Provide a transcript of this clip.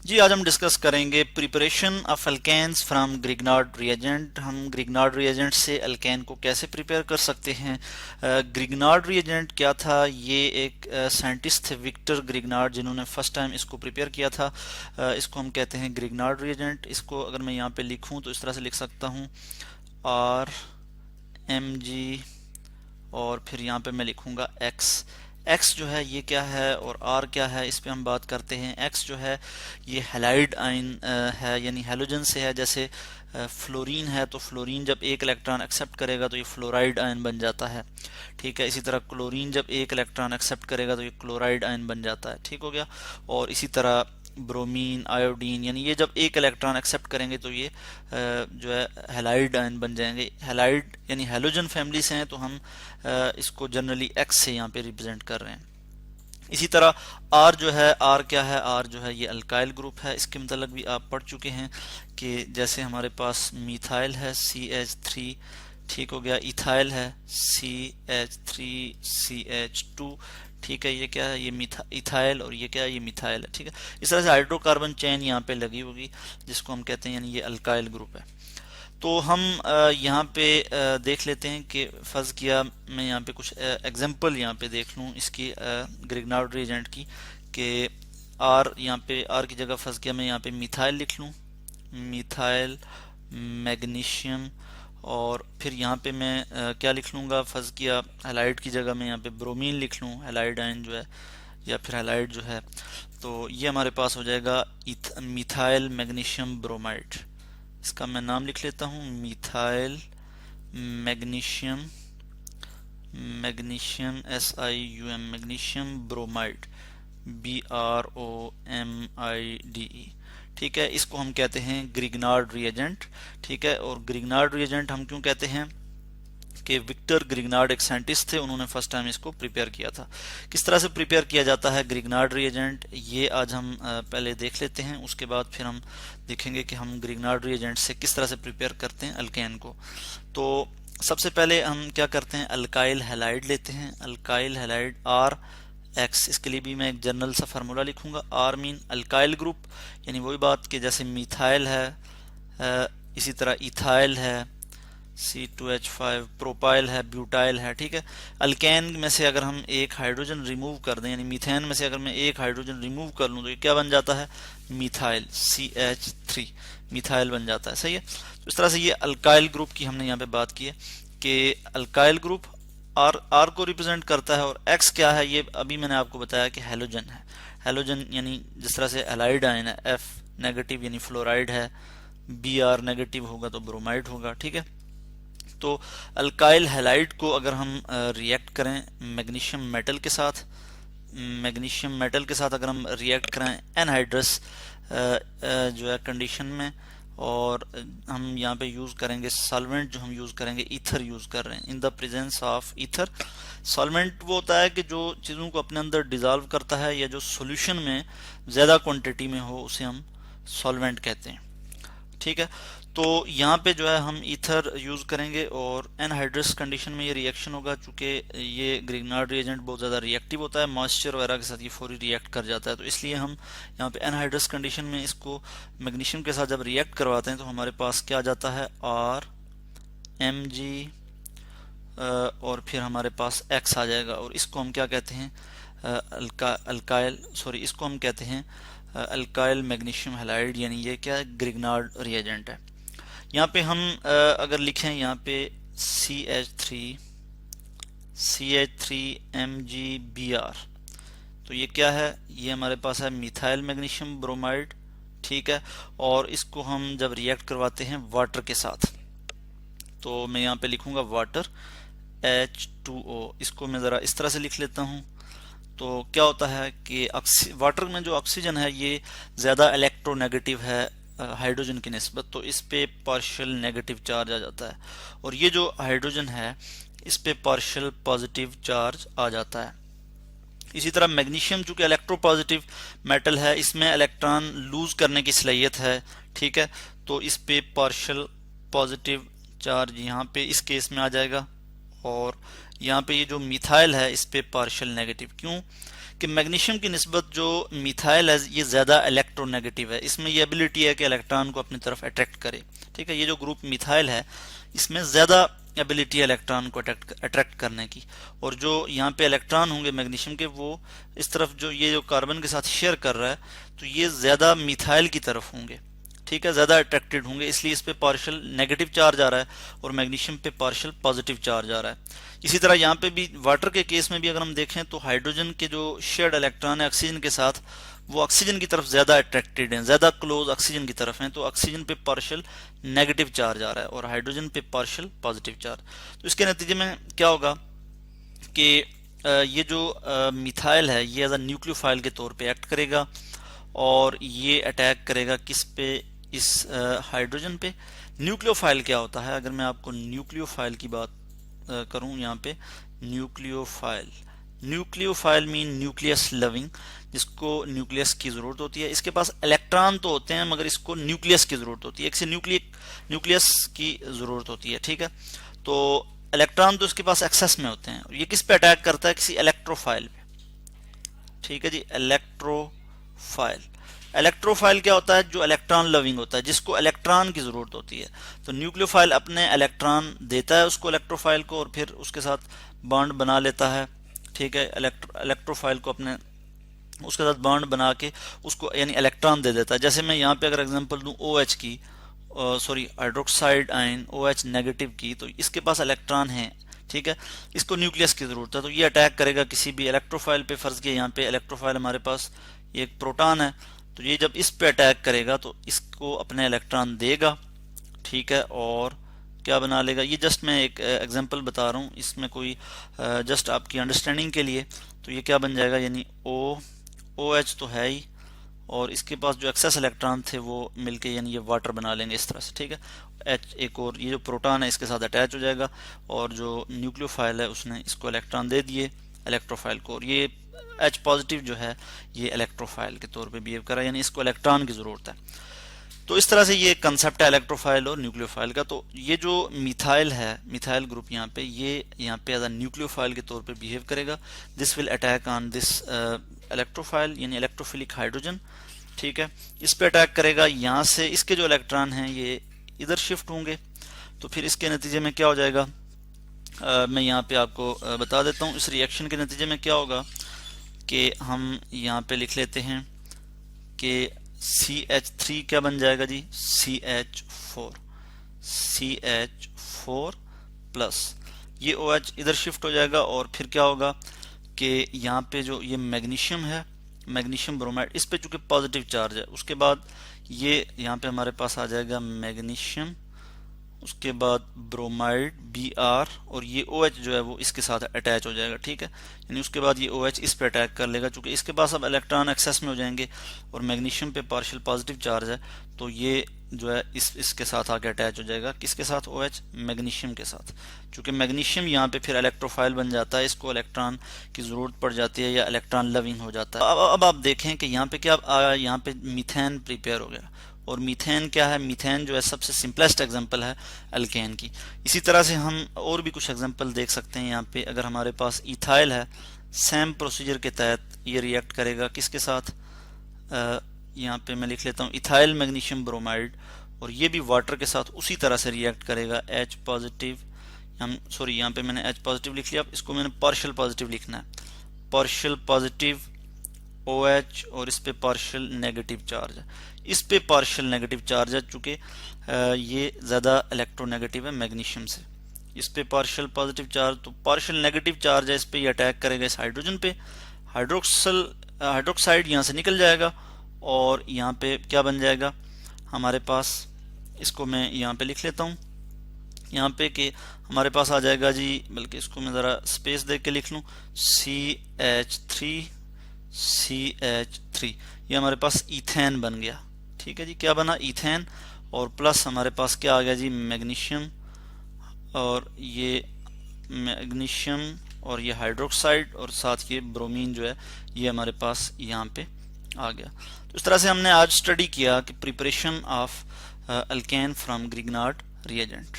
जी, आज हम डिस्कस करेंगे preparation of alkanes from Grignard reagent. हम ग्रिग्नार्ड रिएजेंट से अल्केन को कैसे प्रिपेयर कर सकते हैं। ग्रिग्नार्ड रिएजेंट क्या था? ये एक साइंटिस्ट थे विक्टर ग्रिग्नार्ड, जिन्होंने फर्स्ट टाइम इसको प्रिपेयर किया था। इसको हम कहते हैं ग्रिग्नार्ड रिएजेंट। इसको अगर मैं यहाँ पे लिखूँ तो इस तरह से लिख सकता हूँ, RMG, और फिर यहाँ पे मैं लिखूंगा एक्स। एक्स जो है ये क्या है और आर क्या है, इस पे हम बात करते हैं। एक्स जो है ये हैलाइड आयन है, यानी हैलोजन से है। जैसे फ्लोरीन है तो फ्लोरीन जब एक इलेक्ट्रॉन एक्सेप्ट करेगा तो ये फ्लोराइड आयन बन जाता है। ठीक है, इसी तरह क्लोरीन जब एक इलेक्ट्रॉन एक्सेप्ट करेगा तो ये क्लोराइड आयन बन जाता है। ठीक हो गया। और इसी तरह ब्रोमीन, आयोडीन, यानी ये जब एक इलेक्ट्रॉन एक्सेप्ट करेंगे तो ये जो है हैलाइड आयन बन जाएंगे। हैलाइड यानी हैलोजन फैमिली से हैं, तो हम इसको जनरली एक्स से यहाँ पे रिप्रेजेंट कर रहे हैं। इसी तरह आर जो है, आर क्या है? आर जो है ये अल्काइल ग्रुप है। इसके मतलब भी आप पढ़ चुके हैं कि जैसे हमारे पास मिथाइल है CH3, ठीक हो गया। इथाइल है CH3CH2, ठीक है। ये क्या है? ये इथाइल, और ये क्या है? ये मिथाइल है। ठीक है, इस तरह से हाइड्रोकार्बन चेन यहाँ पे लगी होगी, जिसको हम कहते हैं, यानी ये अल्काइल ग्रुप है। तो हम यहाँ पे देख लेते हैं कि फर्ज किया मैं यहाँ पे कुछ एग्जांपल यहाँ पे देख लूँ इसकी ग्रिग्नार्ड रिएजेंट की, कि आर, यहाँ पे आर की जगह फर्ज किया मैं यहाँ पे मिथाइल लिख लूँ, मिथाइल मैग्नीशियम। और फिर यहाँ पे मैं क्या लिख लूँगा? फर्ज किया हैलाइड की जगह मैं यहाँ पे ब्रोमीन लिख लूँ, हैलाइड आयन जो है, या फिर हैलाइड जो है। तो ये हमारे पास हो जाएगा मिथाइल मैग्नीशियम ब्रोमाइड। इसका मैं नाम लिख लेता हूँ, methyl magnesium, magnesium SiUm, magnesium bromide, BROMIDE। ठीक है, इसको हम कहते हैं ग्रिग्नार्ड रिएजेंट। ठीक है, और ग्रिग्नार्ड रिएजेंट हम क्यों कहते हैं कि विक्टर ग्रिग्नार्ड एक साइंटिस्ट थे, उन्होंने फर्स्ट टाइम इसको प्रिपेयर किया था। किस तरह से प्रिपेयर किया जाता है ग्रिग्नार्ड रिएजेंट, ये आज हम पहले देख लेते हैं। उसके बाद फिर हम देखेंगे कि हम ग्रिग्नार्ड रिएजेंट से किस तरह से प्रिपेयर करते हैं अल्केन को। तो सबसे पहले हम क्या करते हैं, अल्काइल हैलाइड लेते हैं। अल्काइल हैलाइड आर एक्स, इसके लिए भी मैं एक जनरल सा फार्मूला लिखूंगा। आर मीन अल्काइल ग्रुप, यानी वही बात कि जैसे मिथाइल है, इसी तरह इथाइल है, C2H5, प्रोपाइल है, ब्यूटाइल है। ठीक है, अल्केन में से अगर हम एक हाइड्रोजन रिमूव कर दें, यानी मीथेन में से अगर मैं एक हाइड्रोजन रिमूव कर लूं, तो ये क्या बन जाता है? मिथाइल, CH3, मिथाइल बन जाता है। सही है। तो इस तरह से ये अल्काइल ग्रुप की हमने यहाँ पे बात की है कि अल्काइल ग्रुप आर को रिप्रेजेंट करता है। और एक्स क्या है? ये अभी मैंने आपको बताया कि हैलोजन है। हैलोजन यानी जिस तरह से हैलाइड आयन है, F नेगेटिव यानी फ्लोराइड है, Br नेगेटिव होगा तो ब्रोमाइड होगा। ठीक है, तो अल्काइल हैलाइड को अगर हम रिएक्ट करें मैग्नीशियम मेटल के साथ, मैग्नीशियम मेटल के साथ अगर हम रिएक्ट करें एनहाइड्रस जो है कंडीशन में, और हम यहाँ पे यूज़ करेंगे सॉल्वेंट, जो हम यूज़ करेंगे ईथर यूज़ कर रहे हैं, in the presence of ether. Solvent वो होता है कि जो चीज़ों को अपने अंदर डिजॉल्व करता है, या जो सॉल्यूशन में ज़्यादा क्वांटिटी में हो, उसे हम सॉल्वेंट कहते हैं। ठीक है, तो यहाँ पे जो है हम ईथर यूज़ करेंगे, और एनहाइड्रस कंडीशन में ये रिएक्शन होगा। चूंकि ये ग्रिग्नार्ड रिएजेंट बहुत ज़्यादा रिएक्टिव होता है, मॉइस्चर वगैरह के साथ ये फौरी रिएक्ट कर जाता है, तो इसलिए हम यहाँ पे एनहाइड्रस कंडीशन में इसको मैग्नीशियम के साथ जब रिएक्ट करवाते हैं तो हमारे पास क्या आ जाता है? RMG, और फिर हमारे पास X आ जाएगा, और इसको हम क्या कहते हैं? इसको हम कहते हैं अल्काइल मैग्नीशियम हैलाइड, यानी ये क्या है? ग्रिग्नार्ड रिएजेंट है। यहाँ पे हम अगर लिखें यहाँ पे CH3MgBr, तो ये क्या है? ये हमारे पास है मिथाइल मैग्नीशियम ब्रोमाइड। ठीक है, और इसको हम जब रिएक्ट करवाते हैं वाटर के साथ, तो मैं यहाँ पे लिखूंगा वाटर H2O। इसको मैं ज़रा इस तरह से लिख लेता हूँ। तो क्या होता है कि वाटर में जो ऑक्सीजन है ये ज़्यादा इलेक्ट्रोनेगेटिव है हाइड्रोजन की निस्बत, तो इस पे पार्शियल नेगेटिव चार्ज आ जाता है, और ये जो हाइड्रोजन है इस पे पार्शियल पॉजिटिव चार्ज आ जाता है। इसी तरह मैग्नीशियम चूंकि इलेक्ट्रोपॉजिटिव मेटल है, इसमें इलेक्ट्रॉन लूज करने की सलाहियत है। ठीक है, तो इस पे पार्शियल पॉजिटिव चार्ज यहाँ पे इस केस में आ जाएगा, और यहाँ पे ये जो मिथाइल है इस पे पार्शियल नेगेटिव। क्यों कि मैग्नीशियम की निस्बत जो मिथाइल है ये ज़्यादा इलेक्ट्रोनेगेटिव है, इसमें ये एबिलिटी है कि इलेक्ट्रॉन को अपनी तरफ अट्रैक्ट करे। ठीक है, ये जो ग्रुप मिथाइल है इसमें ज़्यादा एबिलिटी है इलेक्ट्रॉन को अट्रैक्ट करने की, और जो यहाँ पे इलेक्ट्रॉन होंगे मैग्नीशियम के वो इस तरफ जो ये जो कार्बन के साथ शेयर कर रहा है तो ये ज़्यादा मिथाइल की तरफ होंगे। ठीक है, ज़्यादा अट्रैक्टेड होंगे, इसलिए इस पे पार्शियल नेगेटिव चार्ज आ रहा है और मैग्नीशियम पे पार्शियल पॉजिटिव चार्ज आ रहा है। इसी तरह यहाँ पे भी वाटर के केस में भी अगर हम देखें तो हाइड्रोजन के जो शेयर्ड इलेक्ट्रॉन है ऑक्सीजन के साथ वो ऑक्सीजन की तरफ ज़्यादा अट्रैक्टेड हैं, ज़्यादा क्लोज ऑक्सीजन की तरफ हैं, तो ऑक्सीजन पे पार्शियल नेगेटिव चार्ज आ रहा है और हाइड्रोजन पे पार्शियल पॉजिटिव चार्ज। तो इसके नतीजे में क्या होगा कि ये जो मिथाइल है ये एज अ न्यूक्लियोफाइल के तौर पे एक्ट करेगा और ये अटैक करेगा किस पे, इस हाइड्रोजन पे। न्यूक्लियोफाइल क्या होता है, अगर मैं आपको न्यूक्लियोफाइल की बात करूं यहाँ पे, न्यूक्लियोफाइल मीन न्यूक्लियस लविंग, जिसको न्यूक्लियस की जरूरत होती है। इसके पास इलेक्ट्रॉन तो होते हैं मगर इसको न्यूक्लियस की जरूरत होती है, एक से न्यूक्लियस की जरूरत होती है। ठीक है, तो इलेक्ट्रॉन तो इसके पास एक्सेस में होते हैं और ये किस पे अटैक करता है, किसी इलेक्ट्रोफाइल पे। ठीक है जी, इलेक्ट्रोफाइल क्या होता है, जो इलेक्ट्रॉन लविंग होता है, जिसको इलेक्ट्रॉन की जरूरत होती है। तो न्यूक्लियोफाइल अपने इलेक्ट्रॉन देता है उसको इलेक्ट्रोफाइल को और फिर उसके साथ बॉन्ड बना लेता है। ठीक है, इलेक्ट्रोफाइल को अपने उसके साथ बॉन्ड बना के उसको यानी इलेक्ट्रॉन दे देता है। जैसे मैं यहाँ पे अगर एग्जांपल दूं OH की, sorry hydroxide ion OH negative की, तो इसके पास इलेक्ट्रॉन है। ठीक है, इसको न्यूक्लियस की जरूरत है तो ये अटैक करेगा किसी भी इलेक्ट्रोफाइल पे। फर्ज किया यहाँ पे इलेक्ट्रोफाइल हमारे पास ये एक प्रोटॉन है, तो ये जब इस पे अटैक करेगा तो इसको अपने इलेक्ट्रॉन देगा। ठीक है, और क्या बना लेगा, ये जस्ट मैं एक एग्जांपल बता रहा हूँ, इसमें कोई जस्ट आपकी अंडरस्टैंडिंग के लिए। तो ये क्या बन जाएगा, यानी OH तो है ही और इसके पास जो एक्सेस इलेक्ट्रॉन थे वो मिलके यानी ये वाटर बना लेंगे इस तरह से। ठीक है, H एक और ये जो प्रोटॉन है इसके साथ अटैच हो जाएगा और जो न्यूक्लियोफाइल है उसने इसको इलेक्ट्रॉन दे दिए इलेक्ट्रोफाइल को, और ये H पॉजिटिव जो है ये इलेक्ट्रोफाइल के तौर पे बिहेव कर रहा है, यानी इसको इलेक्ट्रॉन की जरूरत है। तो इस तरह से ये कंसेप्ट है इलेक्ट्रोफाइल और न्यूक्लियोफाइल का। तो ये जो मिथाइल है, मिथाइल ग्रुप यहाँ पे, ये यहाँ पे एज अ न्यूक्लियोफाइल के तौर पे बिहेव करेगा। This will attack on this electrophile यानी इलेक्ट्रोफिलिक हाइड्रोजन। ठीक है, इस पे अटैक करेगा, यहाँ से इसके जो इलेक्ट्रॉन हैं ये इधर शिफ्ट होंगे, तो फिर इसके नतीजे में क्या हो जाएगा, मैं यहाँ पे आपको बता देता हूँ। इस रिएक्शन के नतीजे में क्या होगा कि हम यहाँ पे लिख लेते हैं कि CH3 क्या बन जाएगा जी, CH4 प्लस ये OH इधर शिफ्ट हो जाएगा और फिर क्या होगा कि यहाँ पे जो ये मैग्नीशियम है, मैग्नीशियम ब्रोमाइड, इस पे चूंकि पॉजिटिव चार्ज है, उसके बाद ये यहाँ पे हमारे पास आ जाएगा मैग्नीशियम, उसके बाद ब्रोमाइड Br और ये OH जो है वो इसके साथ अटैच हो जाएगा। ठीक है, यानी उसके बाद ये OH इस पे अटैक कर लेगा, क्योंकि इसके पास अब इलेक्ट्रॉन एक्सेस में हो जाएंगे और मैग्नीशियम पे पार्शियल पॉजिटिव चार्ज है, तो ये जो है इसके साथ आके अटैच हो जाएगा, किसके साथ, OH मैग्नीशियम के साथ। चूंकि मैग्नीशियम यहाँ पे फिर इलेक्ट्रोफाइल बन जाता है, इसको इलेक्ट्रॉन की जरूरत पड़ जाती है या इलेक्ट्रॉन लविंग हो जाता है। अब आप देखें कि यहाँ पे क्या, यहाँ पे मीथेन प्रिपेयर हो गया, और मीथेन क्या है, मीथेन जो है सबसे सिंपलेस्ट एग्जांपल है अल्केन की। इसी तरह से हम और भी कुछ एग्जांपल देख सकते हैं। यहाँ पे अगर हमारे पास इथाइल है, सेम प्रोसीजर के तहत ये रिएक्ट करेगा किसके साथ, यहाँ पे मैं लिख लेता हूँ इथाइल मैग्नीशियम ब्रोमाइड, और ये भी वाटर के साथ उसी तरह से रिएक्ट करेगा। H पॉजिटिव, सॉरी यहाँ पे मैंने H पॉजिटिव लिख लिया, इसको मैंने पार्शियल पॉजिटिव लिखना है, पार्शियल पॉजिटिव OH और इस पे पार्शियल नेगेटिव चार्ज है, इस पे पार्शियल नेगेटिव चार्ज है, चूंकि ये ज़्यादा इलेक्ट्रोनेगेटिव है मैग्नीशियम से, इस पे पार्शियल पॉजिटिव चार्ज, तो पार्शियल नेगेटिव चार्ज है इस पे, ये अटैक करेगा इस हाइड्रोजन पे, हाइड्रोक्साइड यहाँ से निकल जाएगा और यहाँ पे क्या बन जाएगा हमारे पास, इसको मैं यहाँ पे लिख लेता हूँ यहाँ पे कि हमारे पास आ जाएगा जी, बल्कि इसको मैं ज़रा स्पेस दे के लिख लूँ, CH3 ये हमारे पास इथेन बन गया। ठीक है जी, क्या बना, इथेन, और प्लस हमारे पास क्या आ गया जी, मैग्नीशियम, और ये मैग्नीशियम और ये हाइड्रोक्साइड और साथ ये ब्रोमीन जो है ये हमारे पास यहाँ पे आ गया। तो इस तरह से हमने आज स्टडी किया कि preparation of alkane from Grignard reagent.